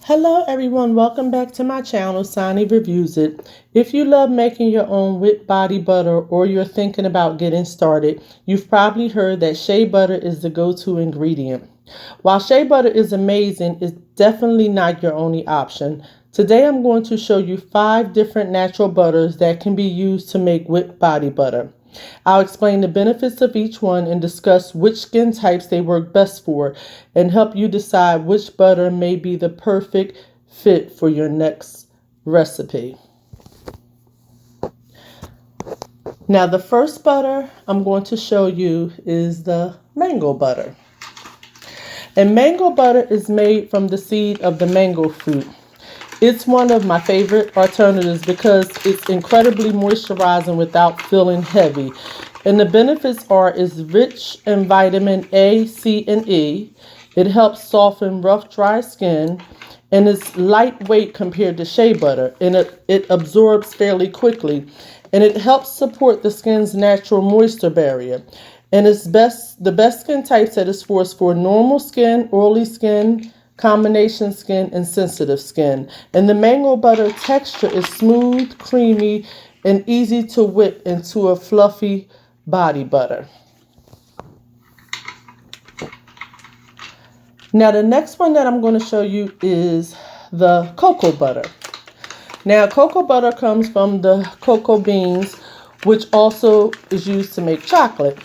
Hello everyone, welcome back to my channel, Sonni Reviews It. If you love making your own whipped body butter or you're thinking about getting started, you've probably heard that shea butter is the go-to ingredient. While shea butter is amazing, it's definitely not your only option. Today I'm going to show you 5 different natural butters that can be used to make whipped body butter. I'll explain the benefits of each one and discuss which skin types they work best for and help you decide which butter may be the perfect fit for your next recipe. Now the first butter I'm going to show you is the mango butter. And mango butter is made from the seed of the mango fruit. It's one of my favorite alternatives because it's incredibly moisturizing without feeling heavy. And the benefits are it's rich in vitamin A, C, and E. It helps soften rough, dry skin. And it's lightweight compared to shea butter. And it absorbs fairly quickly. And it helps support the skin's natural moisture barrier. And the best skin types that it's for normal skin, oily skin, combination skin, and sensitive skin. And the mango butter texture is smooth, creamy, and easy to whip into a fluffy body butter. Now the next one that I'm going to show you is the cocoa butter. Now cocoa butter comes from the cocoa beans, which also is used to make chocolate.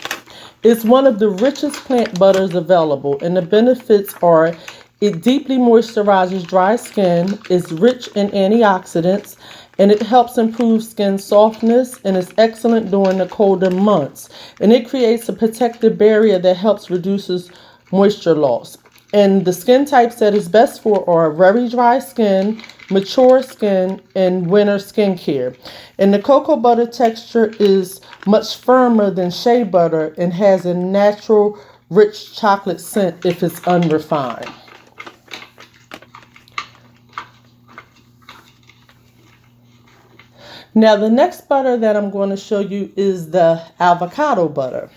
It's one of the richest plant butters available, and the benefits are it deeply moisturizes dry skin, is rich in antioxidants, and it helps improve skin softness and is excellent during the colder months. And it creates a protective barrier that helps reduces moisture loss. And the skin types that it's best for are very dry skin, mature skin, and winter skincare. And the cocoa butter texture is much firmer than shea butter and has a natural, rich chocolate scent if it's unrefined. Now the next butter that I'm going to show you is the avocado butter.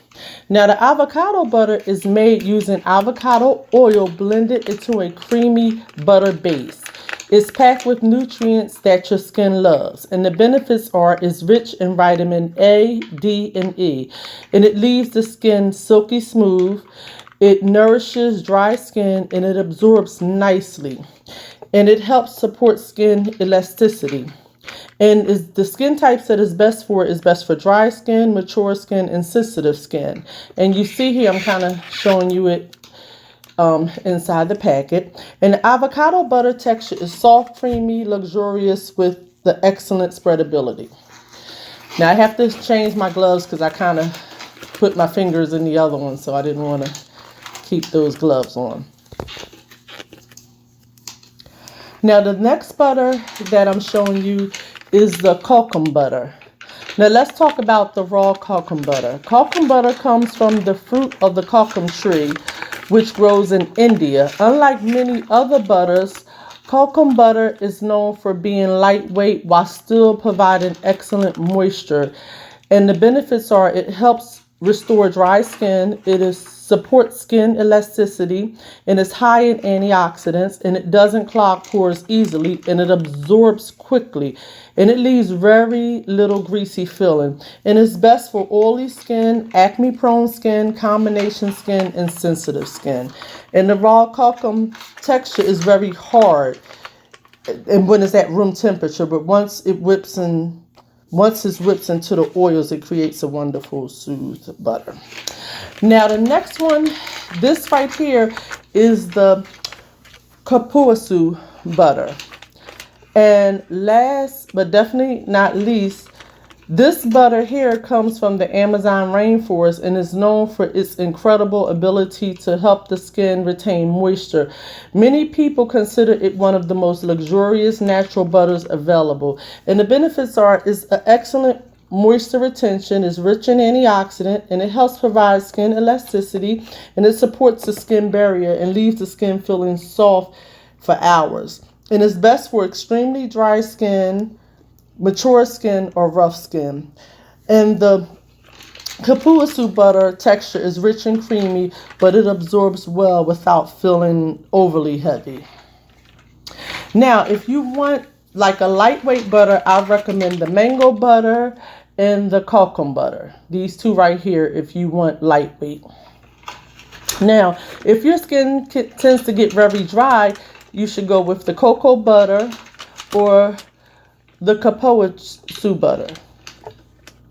Now the avocado butter is made using avocado oil blended into a creamy butter base. It's packed with nutrients that your skin loves, and the benefits are it's rich in vitamin A, D, and E, and it leaves the skin silky smooth. It nourishes dry skin and it absorbs nicely, and it helps support skin elasticity. And the skin types that is best for dry skin, mature skin, and sensitive skin. And you see here, I'm kind of showing you it inside the packet. And the avocado butter texture is soft, creamy, luxurious with the excellent spreadability. Now I have to change my gloves because I kind of put my fingers in the other one, so I didn't want to keep those gloves on. Now the next butter that I'm showing you is the Kokum butter. Now let's talk about the raw Kokum butter. Kokum butter comes from the fruit of the Kokum tree, which grows in India. Unlike many other butters, Kokum butter is known for being lightweight while still providing excellent moisture. And the benefits are it helps restore dry skin, supports skin elasticity, and is high in antioxidants, and it doesn't clog pores easily, and it absorbs quickly, and it leaves very little greasy feeling, and it's best for oily skin, acne prone skin, combination skin, and sensitive skin. And the raw kokum texture is very hard and when it's at room temperature, but once it whips into the oils, it creates a wonderful soothed butter. Now the next one, this right here, is the Cupuacu butter. And last but definitely not least, this butter here comes from the Amazon rainforest and is known for its incredible ability to help the skin retain moisture. Many people consider it one of the most luxurious natural butters available. And the benefits are it's an excellent moisture retention, is rich in antioxidant, and it helps provide skin elasticity, and it supports the skin barrier and leaves the skin feeling soft for hours. And it's best for extremely dry skin, mature skin, or rough skin. And the Cupuacu butter texture is rich and creamy, but it absorbs well without feeling overly heavy. Now, if you want like a lightweight butter, I recommend the mango butter and the Kokum butter. These two right here if you want lightweight. Now, if your skin tends to get very dry, you should go with the cocoa butter or the Cupuacu butter.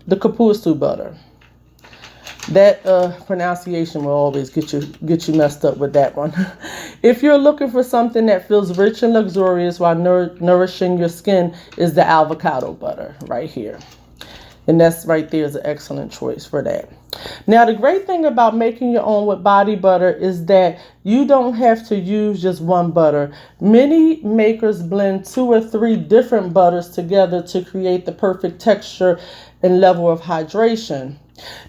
The Cupuacu butter. That pronunciation will always get you messed up with that one. If you're looking for something that feels rich and luxurious while nourishing your skin, is the avocado butter right here. And that's right there is an excellent choice for that. Now, the great thing about making your own with body butter is that you don't have to use just one butter. Many makers blend 2 or 3 different butters together to create the perfect texture and level of hydration.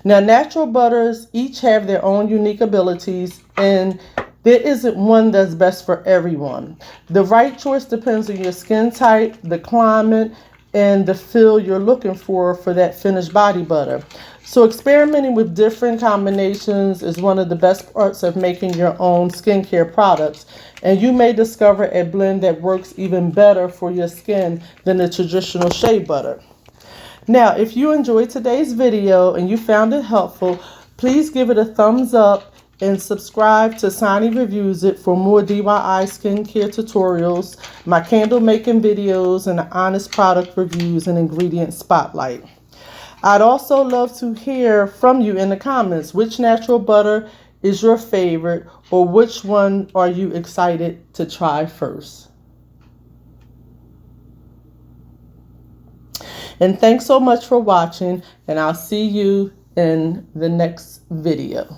Now, natural butters each have their own unique abilities, and there isn't one that's best for everyone. The right choice depends on your skin type, the climate, and the feel you're looking for that finished body butter. So experimenting with different combinations is one of the best parts of making your own skincare products, and you may discover a blend that works even better for your skin than the traditional shea butter. Now, if you enjoyed today's video and you found it helpful, please give it a thumbs up and subscribe to Sonni Reviews It for more DIY skincare tutorials, my candle making videos, and honest product reviews and ingredient spotlight. I'd also love to hear from you in the comments. Which natural butter is your favorite, or which one are you excited to try first? And thanks so much for watching, and I'll see you in the next video.